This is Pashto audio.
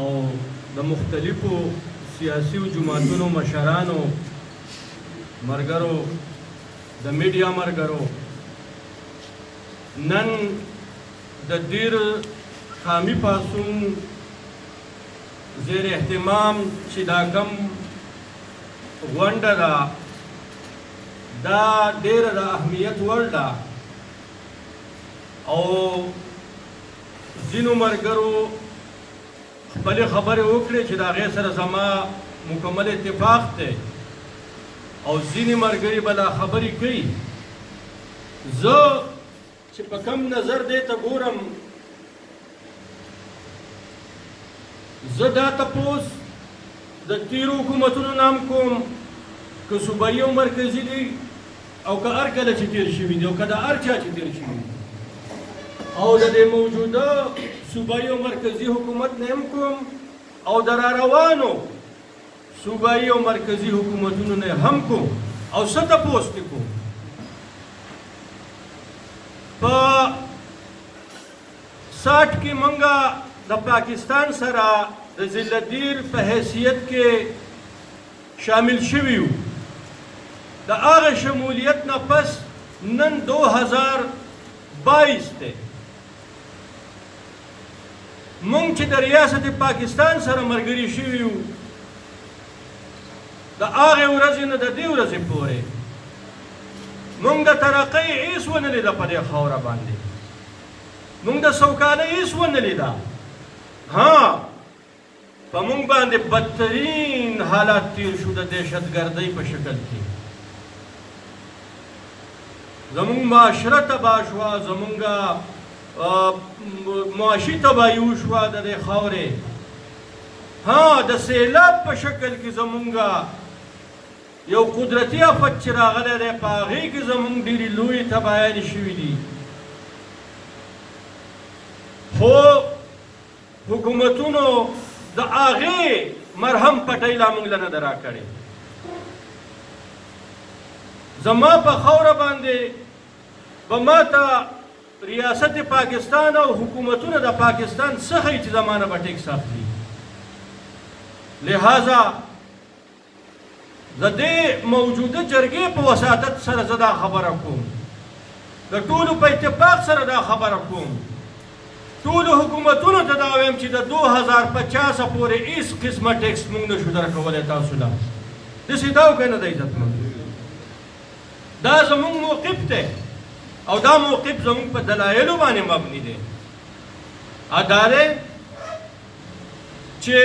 او د مختلفو سیاسي او جماعتونو مشرانو مرګرو د میډیا مرګرو نن د ډیر قامي پاڅون زیر اهتمام چې دا کم غونډه ده دا ډیره د اهمیت وړ ده او ځینو ملګرو خپلې خبرې وکړې چې د هغې سره زما مکمل اتفاق دی او ځینې ملګري به دا خبرې کوي زه چې په کم نظر دې ته ګورم زه دا تپوس د تیرو حکومتونو نام کوم که صوبایي او مرکزي دي او که هر کله چې تیر شوي دي او که د هر چا چې تیر شوي دي او د دې موجوده صوبایي او مرکزي حکومت نه هم کوم او د راروانو صوبایي او مرکزي حکومتونو نه هم کوم او څه تپوس دې کوم په 60 کې منګه د پاکستان سره د ذلتدیر په حیثیت کې شامل شوي وو د هغه شمولیت نه پس نن 2022 دی مونږ چې د ریاست پاکستان سره ملګري شوي وو د هغې ورځې نه د دې ورځې پورې مونږ د ترقۍ هېڅ ونه لیده په دې خاوره باندې مونږ د سوکالۍ هېڅ ونه لیده ها په مونږ باندې بدترین حالات تیر شو د دهشتګردۍ په شکل کې زمونږ معاشره تباه شوه زمونږ معاشي تباهي وشوه د دې خاورې ها د سیلاب په شکل کې زمونږ یو قدرتي آفت چې راغلی دی په هغې کې زمونږ ډېرې لویې تباهیانې شوي دي خو حکومتونو د هغې مرهم پټۍ لا موږ له نه ده راکړې زما په خاوره باندې به ما ته ریاست پاکستان او حکومتونه د پاکستان څه ښیي چې زما نه به ټیکس اخلي لہذا د دې موجوده جرګې په وساطت سره زه دا خبره کوم د ټولو په اتفاق سره دا خبره کوم ټولو حکومتونو ته دا وایم چې د 2050 پورې هېڅ قسمه ټیکس موږ نشو درکولی تاسو له داسې دا و که نه دی عزتمند دا زموږ موقف دی او دا موقف زموږ په دلایلو باندې مبني دی دا دی چې